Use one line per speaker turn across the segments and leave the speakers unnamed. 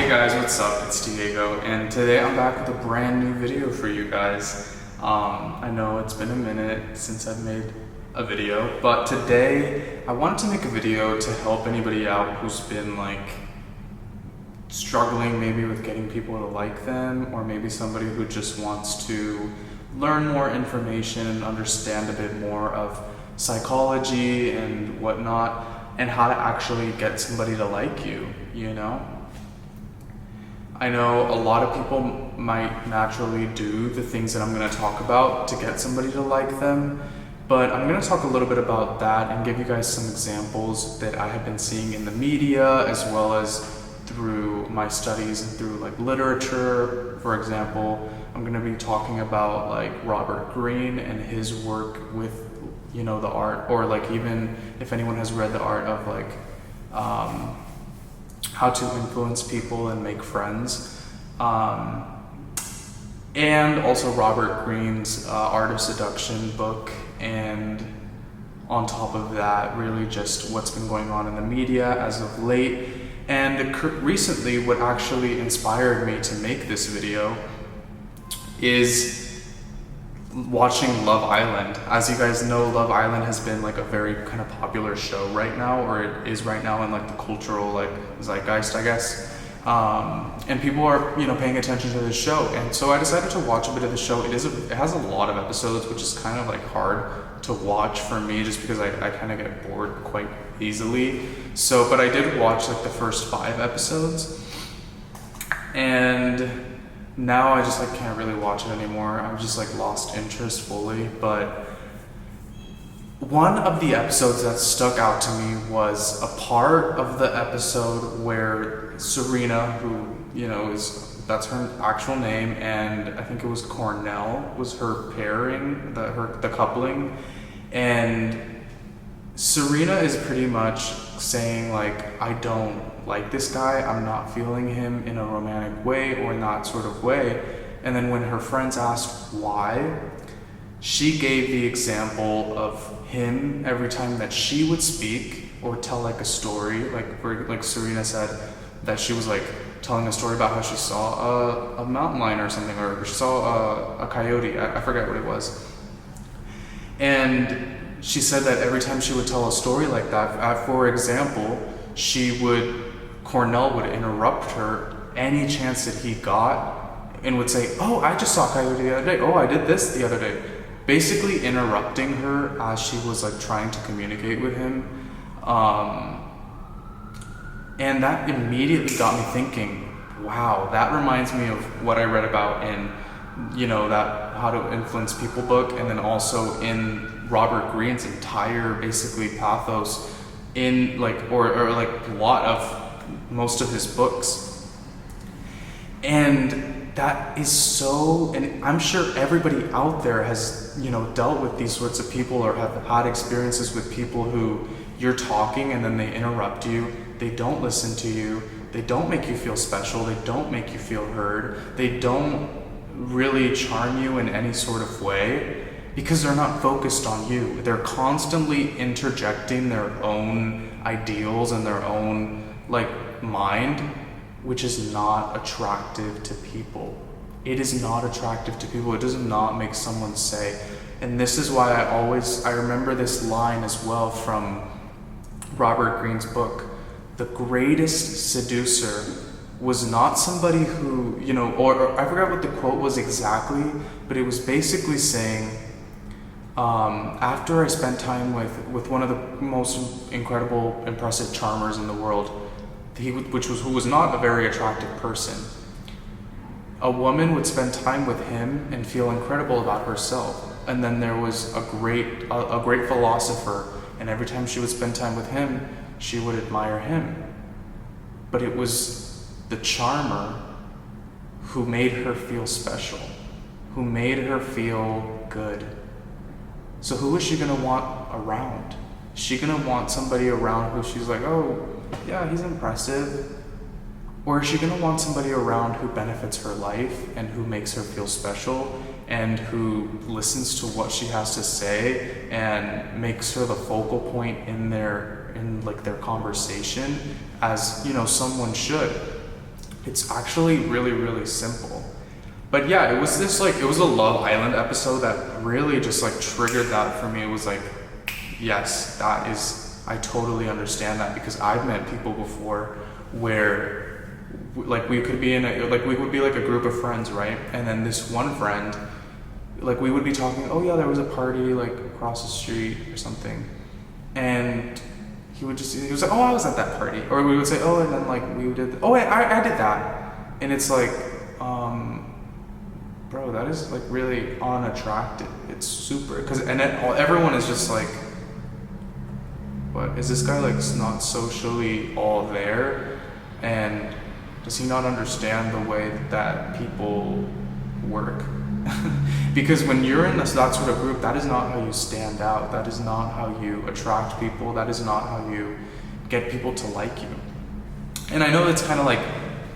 Hey guys, what's up? It's Diego, and today I'm back with a brand new video for you guys. I know it's been a minute since I've made a video, but today I wanted to make a video to help anybody out who's been like struggling maybe with getting people to like them, or maybe somebody who just wants to learn more information and understand a bit more of psychology and whatnot, and how to actually get somebody to like you, you know? I know a lot of people might naturally do the things that I'm going to talk about to get somebody to like them, but I'm going to talk a little bit about that and give you guys some examples that I have been seeing in the media, as well as through my studies and through like literature. For example, I'm going to be talking about like Robert Greene and his work with, you know, the art, or like even if anyone has read the art of like how to influence people and make friends, and also Robert Greene's Art of Seduction book, and on top of that, really just what's been going on in the media as of late. And recently, what actually inspired me to make this video is watching Love Island. As you guys know, Love Island has been like a very kind of popular show right now, or it is right now in like the cultural like zeitgeist, I guess. And people are, you know, paying attention to this show, and so I decided to watch a bit of the show. It has a lot of episodes, which is kind of like hard to watch for me, just because I kind of get bored quite easily. So, but I did watch like the first 5 episodes, and now I just like can't really watch it anymore. I've just like lost interest fully. But one of the episodes that stuck out to me was a part of the episode where Serena, who, you know, that's her actual name, and I think it was CORDELL was her pairing, the coupling, and Serena is pretty much saying like, I don't like this guy, I'm not feeling him in a romantic way or in that sort of way. And then when her friends asked why, she gave the example of him every time that she would speak or tell like a story, like Serena said that she was like telling a story about how she saw a mountain lion or something, or she saw a coyote, I forget what it was. And she said that every time she would tell a story like that, for example, CORDELL would interrupt her any chance that he got and would say, oh, I just saw a coyote the other day, oh, I did this the other day. Basically interrupting her as she was like trying to communicate with him. And that immediately got me thinking, wow, that reminds me of what I read about in, you know, that How to Influence People book, and then also in Robert Greene's entire basically pathos in like, or like plot of most of his books. And that is so, and I'm sure everybody out there has, you know, dealt with these sorts of people, or have had experiences with people who you're talking and then they interrupt you, they don't listen to you, they don't make you feel special, they don't make you feel heard, they don't really charm you in any sort of way, because they're not focused on you. They're constantly interjecting their own ideals and their own like mind, which is not attractive to people. It is not attractive to people. It does not make someone say, and this is why I remember this line as well from Robert Greene's book. The greatest seducer was not somebody who, you know, or I forgot what the quote was exactly, but it was basically saying, after I spent time with one of the most incredible, impressive charmers in the world, who was not a very attractive person, a woman would spend time with him and feel incredible about herself. And then there was a great philosopher, and every time she would spend time with him, she would admire him. But it was the charmer who made her feel special, who made her feel good. So who is she gonna want around? Is she gonna want somebody around who she's like, oh, yeah, he's impressive? Or is she gonna want somebody around who benefits her life and who makes her feel special and who listens to what she has to say and makes her the focal point in their conversation, as, you know, someone should? It's actually really, really simple. But yeah, it was this like, it was a Love Island episode that really just like triggered that for me. It was like, yes, that is, I totally understand that, because I've met people before where like we could be in a, like we would be like a group of friends, right? And then this one friend, like we would be talking, oh yeah, there was a party like across the street or something. And he was like, oh, I was at that party. Or we would say, oh, and then like we did, oh, I did that. And it's like, bro, that is like really unattractive. It's super, because, and then everyone is just like, what, is this guy like not socially all there? And does he not understand the way that people work? Because when you're in that sort of group, that is not how you stand out. That is not how you attract people. That is not how you get people to like you. And I know it's kind of like,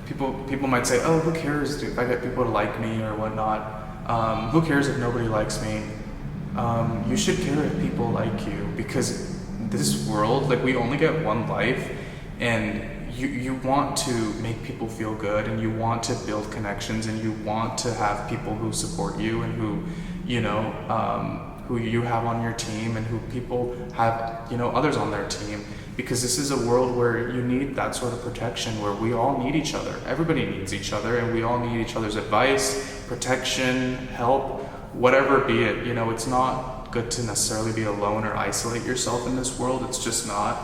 people might say, oh, who cares if I get people to like me or whatnot? Who cares if nobody likes me? You should care if people like you, because this world, like we only get one life, and you want to make people feel good, and you want to build connections, and you want to have people who support you and who, you know, who you have on your team, and who people have, you know, others on their team. Because this is a world where you need that sort of protection, where we all need each other. Everybody needs each other, and we all need each other's advice, protection, help, whatever be it. You know, it's not good to necessarily be alone or isolate yourself in this world. It's just not.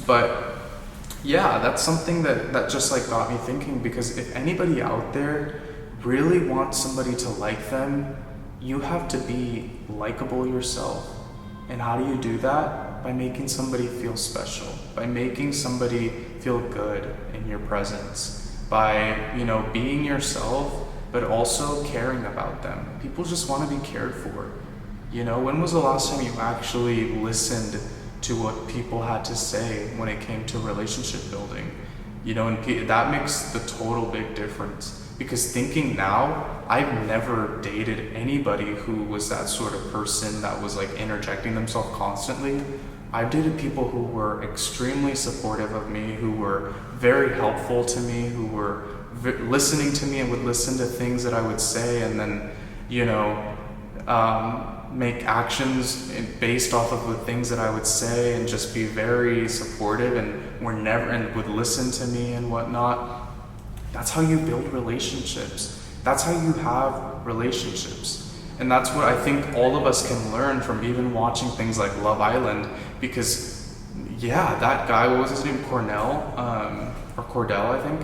But yeah, that's something that just like got me thinking, because if anybody out there really wants somebody to like them, you have to be likable yourself. And how do you do that? By making somebody feel special, by making somebody feel good in your presence, by, you know, being yourself, but also caring about them. People just want to be cared for. You know, when was the last time you actually listened to what people had to say when it came to relationship building? You know, and that makes the total big difference. Because thinking now, I've never dated anybody who was that sort of person that was like interjecting themselves constantly. I've dated people who were extremely supportive of me, who were very helpful to me, who were listening to me and would listen to things that I would say, and then, you know, make actions based off of the things that I would say, and just be very supportive, and would listen to me and whatnot. That's how you build relationships. That's how you have relationships. And that's what I think all of us can learn from even watching things like Love Island, because yeah, that guy, what was his name, Cornell, or Cordell, I think.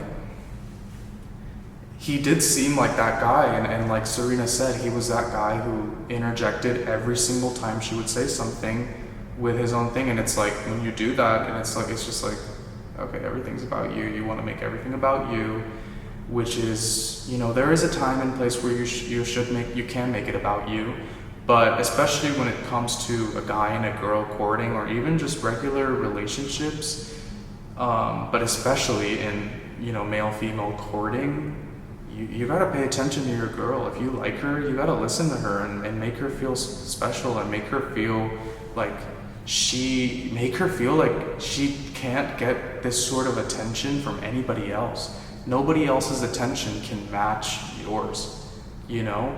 He did seem like that guy, and like Serena said, he was that guy who interjected every single time she would say something with his own thing. And it's like, when you do that, and it's like, it's just like, okay, everything's about you. You want to make everything about you, which is, you know, there is a time and place where you can make it about you. But especially when it comes to a guy and a girl courting, or even just regular relationships, but especially in, you know, male-female courting, you gotta pay attention to your girl. If you like her, you gotta listen to her and make her feel special, and make her feel like she can't get this sort of attention from anybody else. Nobody else's attention can match yours, you know?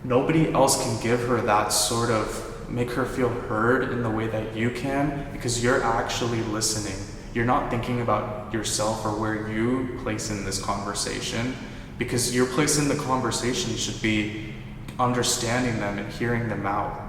Nobody else can give her that sort of, make her feel heard in the way that you can, because you're actually listening. You're not thinking about yourself or where you place in this conversation, because your place in the conversation should be understanding them and hearing them out.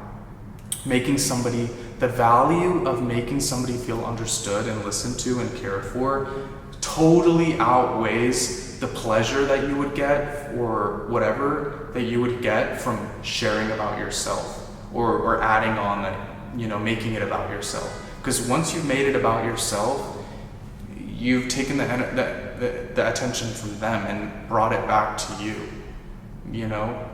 The value of making somebody feel understood and listened to and cared for totally outweighs the pleasure that you would get, or whatever that you would get from sharing about yourself, or adding on that, you know, making it about yourself. Because once you've made it about yourself, you've taken the attention from them and brought it back to you, you know?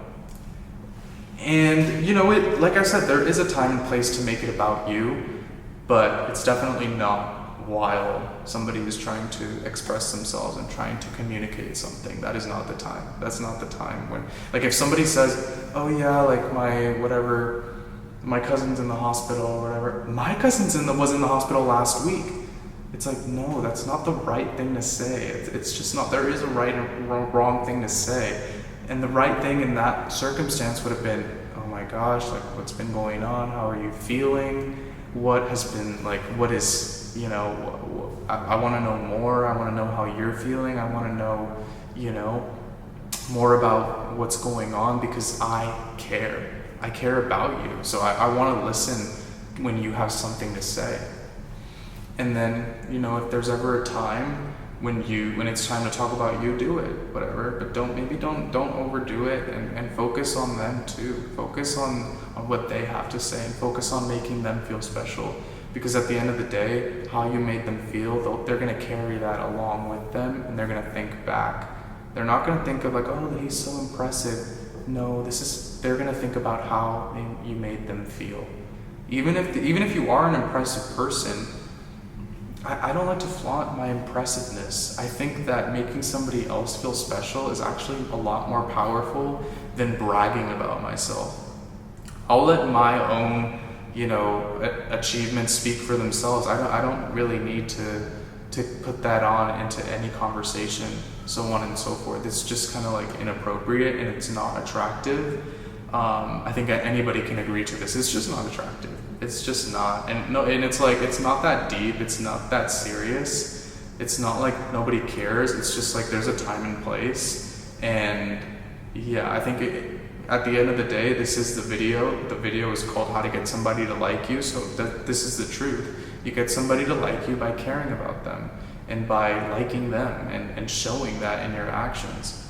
And, you know, like I said, there is a time and place to make it about you, but it's definitely not while somebody is trying to express themselves and trying to communicate something. That is not the time. That's not the time when, like, if somebody says, oh yeah, like my cousin's in the hospital or whatever. My cousin was in the hospital last week. It's like, no, that's not the right thing to say. It's just not. There is a right and wrong thing to say. And the right thing in that circumstance would have been, oh my gosh, like, what's been going on? How are you feeling? What has been, like, what is, you know, I want to know more. I want to know how you're feeling. I want to know, you know, more about what's going on, because I care. I care about you. So I want to listen when you have something to say. And then, you know, if there's ever a time when it's time to talk about you, do it, whatever. But don't overdo it, and focus on them too. Focus on what they have to say, and focus on making them feel special. Because at the end of the day, how you made them feel, they're gonna carry that along with them, and they're gonna think back. They're not gonna think of like, oh, he's so impressive. No, they're gonna think about how you made them feel. Even if you are an impressive person, I don't like to flaunt my impressiveness. I think that making somebody else feel special is actually a lot more powerful than bragging about myself. I'll let my own, you know, achievements speak for themselves. I don't really need to put that on into any conversation, so on and so forth. It's just kind of like inappropriate, and it's not attractive. I think anybody can agree to this. It's just not attractive. It's just not. And it's like, it's not that deep. It's not that serious. It's not like nobody cares. It's just like, there's a time and place. And yeah, I think at the end of the day, this is the video. The video is called How to Get Somebody to Like You. So this is the truth. You get somebody to like you by caring about them, and by liking them, and showing that in your actions.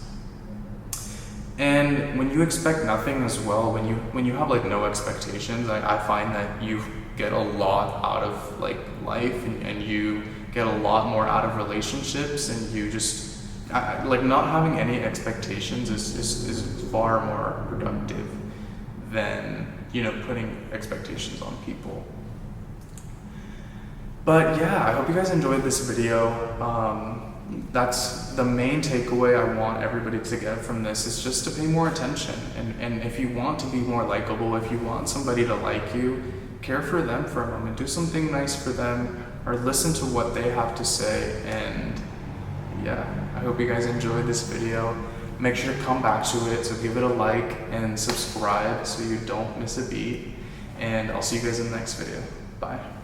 And when you expect nothing as well, when you have like no expectations, I find that you get a lot out of like life, and you get a lot more out of relationships, and you just like, not having any expectations is far more productive than, you know, putting expectations on people. But yeah, I hope you guys enjoyed this video. That's the main takeaway I want everybody to get from this, is just to pay more attention. And if you want to be more likable, if you want somebody to like you, care for them for a moment. Do something nice for them, or listen to what they have to say. And yeah, I hope you guys enjoyed this video. Make sure to come back to it, so give it a like and subscribe so you don't miss a beat. And I'll see you guys in the next video. Bye.